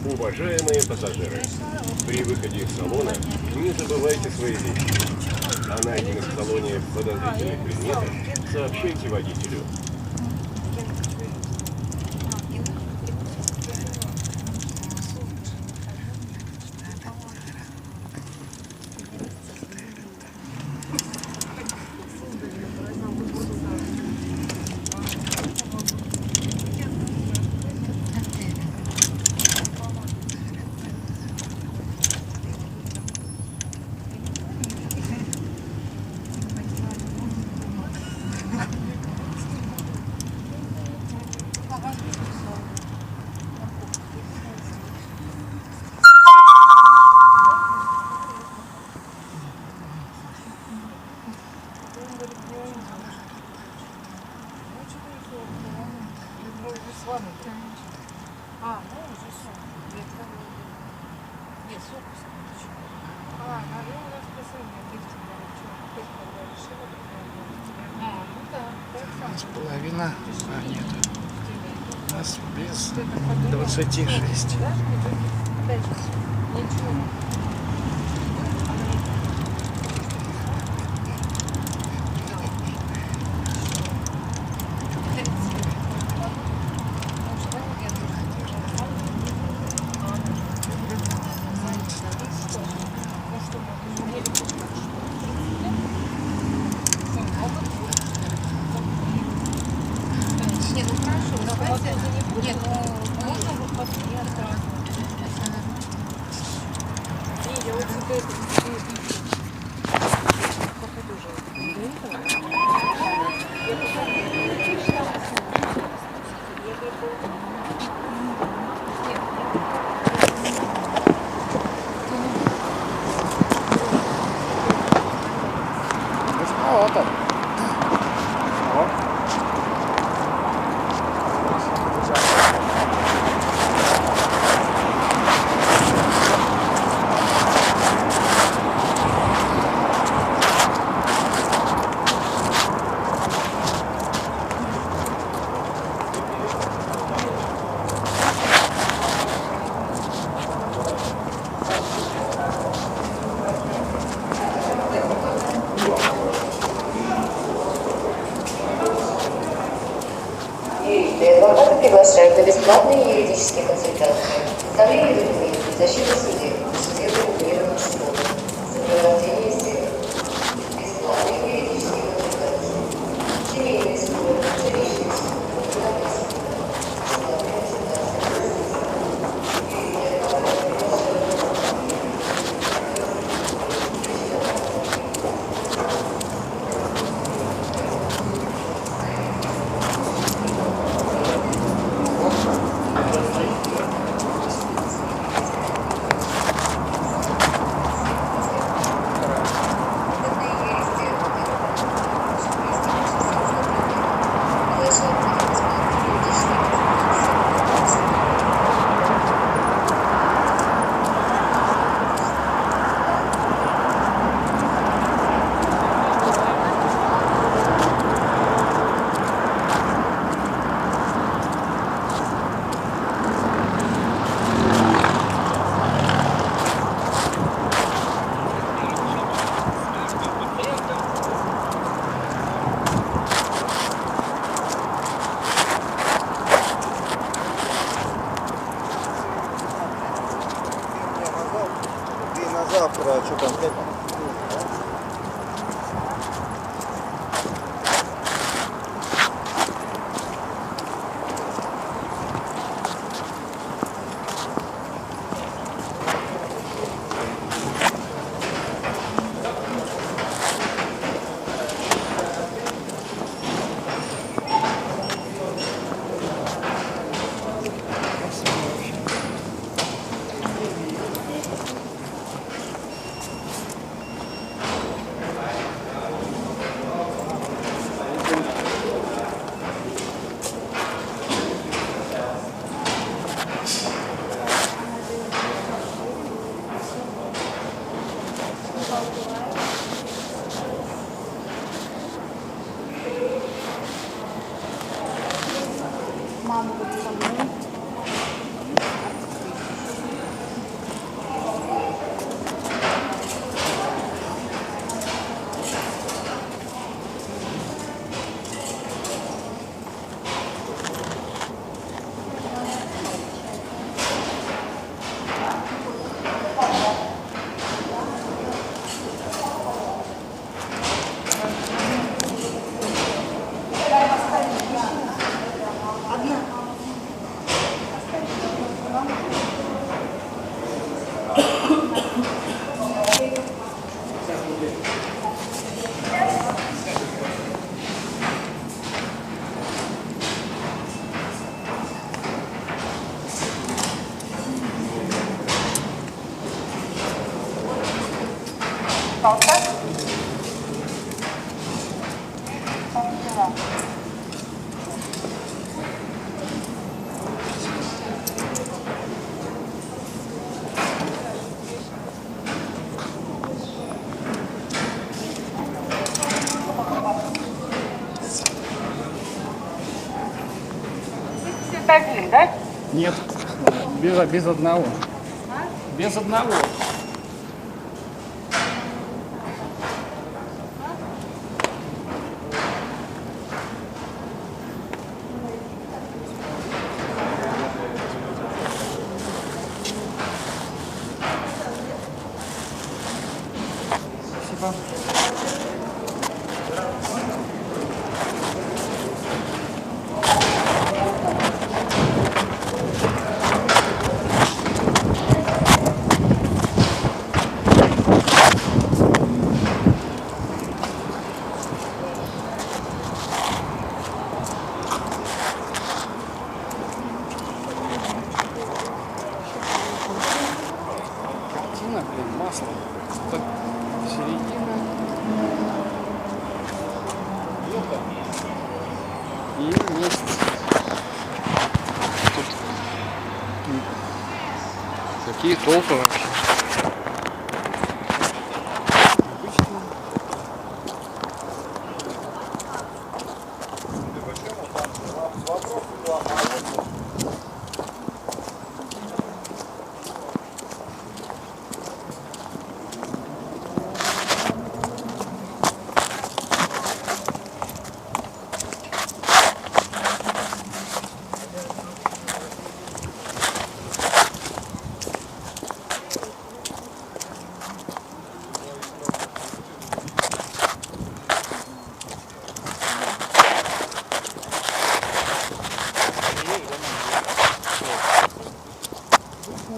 Уважаемые пассажиры, при выходе из салона не забывайте свои вещи. О найденных в салоне подозрительных предметах сообщайте водителю. Половина, нет, у нас без 26. Адвокаты приглашают на бесплатные юридические консультации. Составление документов, защита судебных, судебных урегулированных споров, сопровождение исследований. Бесплатные юридические консультации. Семейные споры, жилищные споры, судебные споры. Бесплатные консультации. Завтра, что там, Один, да? Нет, без одного. Без одного. Спасибо. Картина, блин, масло. Тут середина. И месяц. Тут какие толпы вообще. Обычно.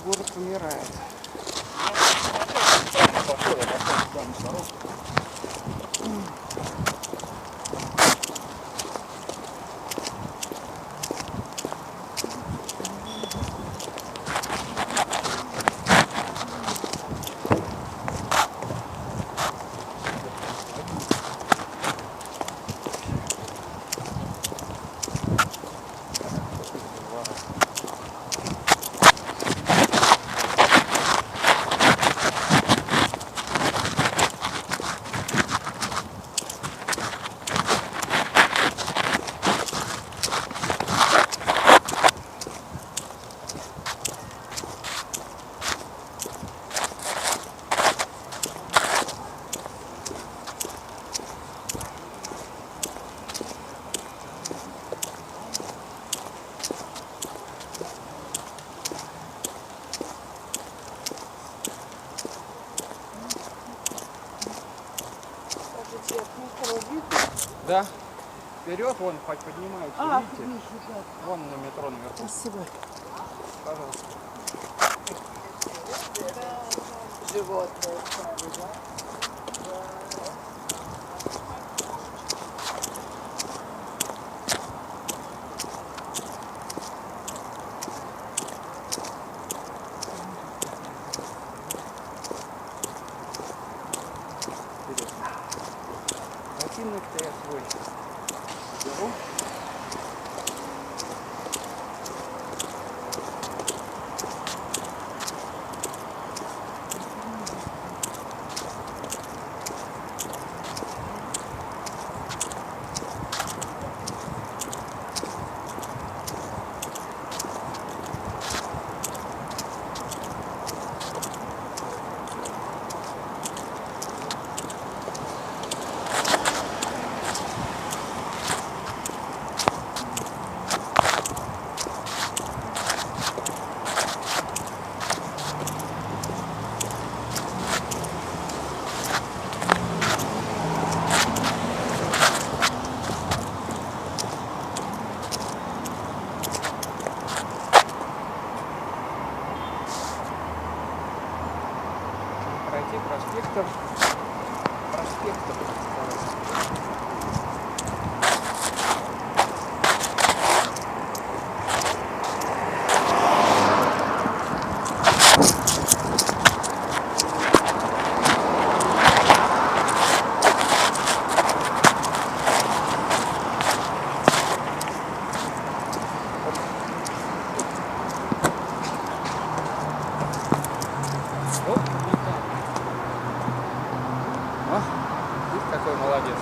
Город умирает. Да. Вперед, вон, хоть поднимается, видите? Вон на метро наверху. Спасибо. Пожалуйста. Животные стали, да? Ботинок-то я свой беру. Проспектов. О, видишь, какой молодец.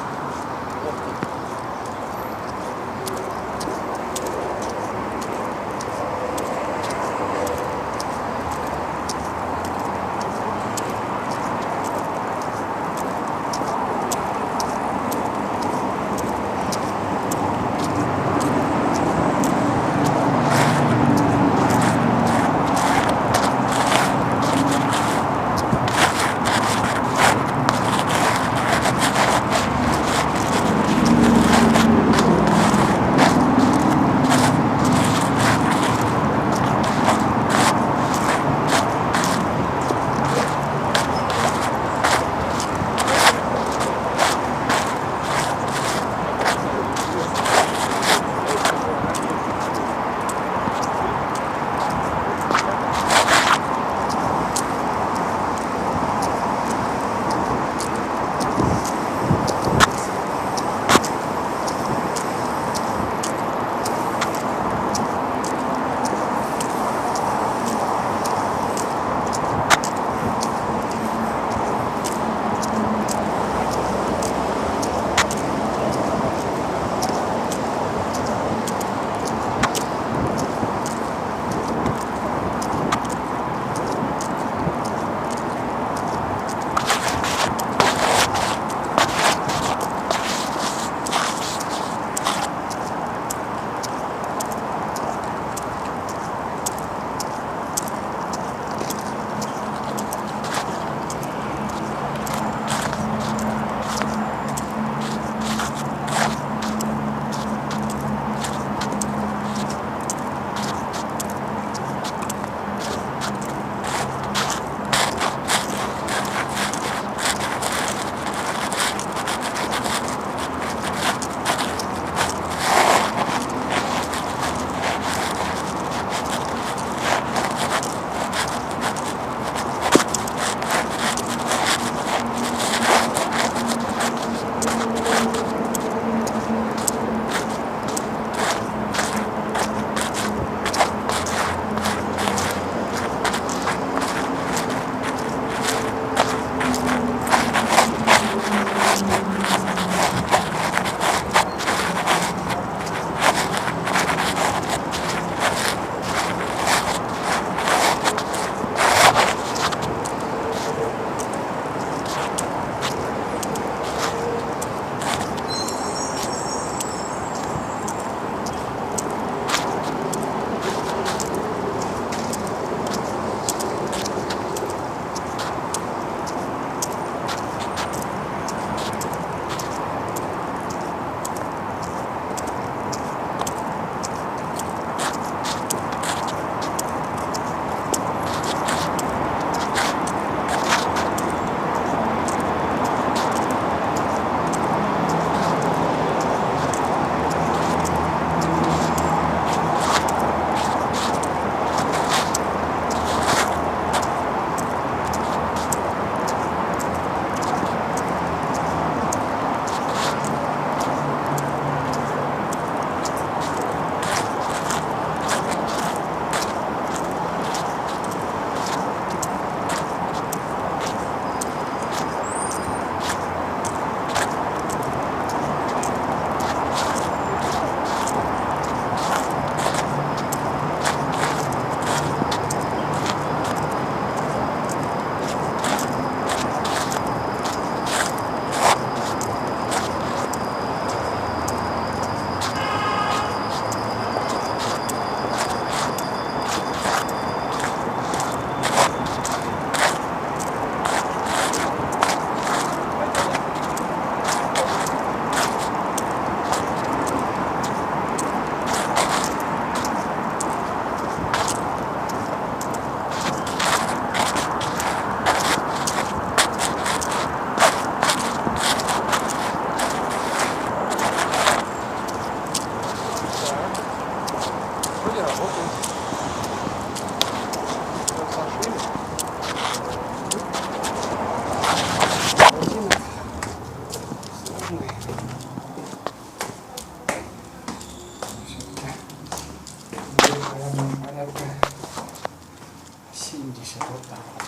вот так вот.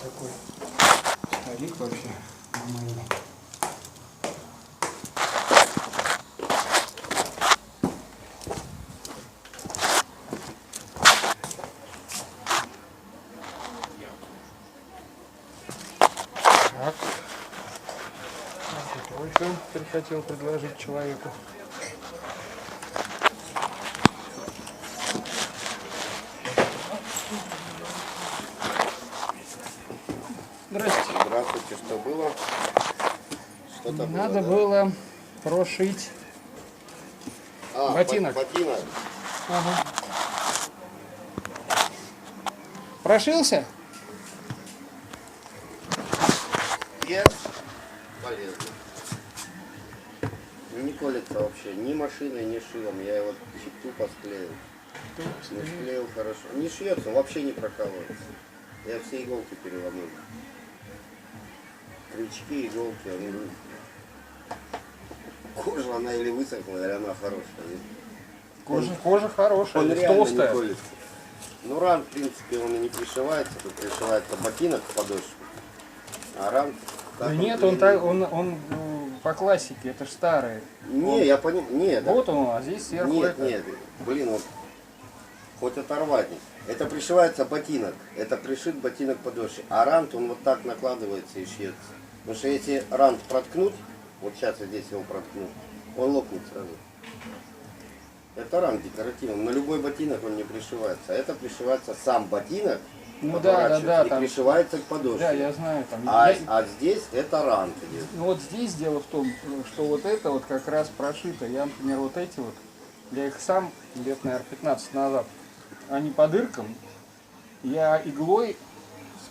Такой старик вообще нормальный. Так. Только хотел предложить человеку. Здрасте. Здравствуйте, что было? Что-то было, Надо да? было прошить ботинок. Ботинок. Ага. Прошился? Yes. Полезно. Не колется вообще ни машиной, ни шилом. Я его тупо склеил. Не склеил хорошо. Не шьется, вообще не прокалывается. Я все иголки переломил. Крючки, иголки. Кожа, она или высохла, или она хорошая. Кожа хорошая, Он или реально не толстая. колется. Ну, ран, в принципе, он и не пришивается. Тут пришивается ботинок в подошву. А ран... Да нет, он по классике, это ж старый. Не, я понял. Нет, Вот он, а здесь сверху нет, это. нет. Блин, вот хоть оторвать. Это пришивается ботинок. Это пришит ботинок подошве. А рант, он вот так накладывается и шьется. Потому что если рант проткнуть, вот сейчас я здесь его проткну, он лопнет сразу. Это рант декоративный. На любой ботинок он не пришивается. А это пришивается сам ботинок. Ну да, И там, пришивается к подошве. да, я знаю. Там, А здесь это рант идет. Ну вот здесь дело в том, что вот это вот как раз прошито. Я, например, вот эти вот, я их сам лет, наверное, 15 назад, они по дыркам, я иглой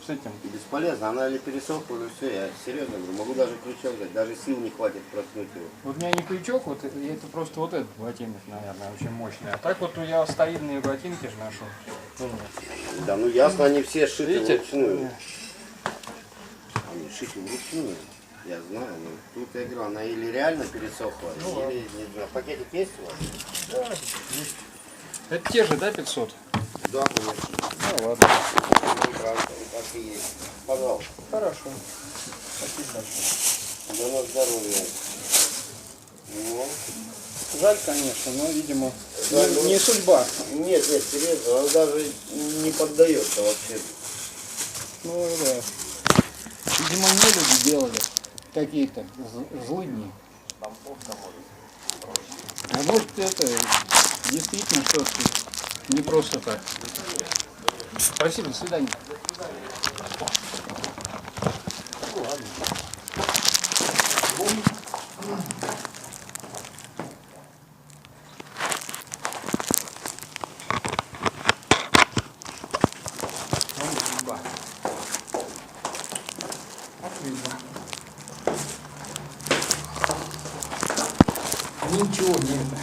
с этим. Бесполезно, она или пересохла, или все. Я серьезно говорю, могу даже крючок дать, даже сил не хватит проткнуть его. Вот у меня не крючок, вот и это просто вот этот ботинок, наверное, очень мощный. А так вот я старинные ботинки же ношу. Да, ну ясно, они все шиты Видите? вручную. Они шиты вручную. Я знаю, но тут я говорю, она или реально пересохла, или, не знаю, пакетик есть у вас? Это те же, да, 500? Да, конечно. Ну ладно. Прекрасно, так и есть. Пожалуйста. Хорошо. Спасибо большое. Да на здоровье. Ну, Жаль, конечно, но, видимо, Жаль, не, ну- не судьба. нет, серьезно, она даже не поддается вообще. Ну да. Видимо, мне люди делали какие-то злыдни. А может это действительно что-то не просто так. Спасибо, до свидания. Ничего не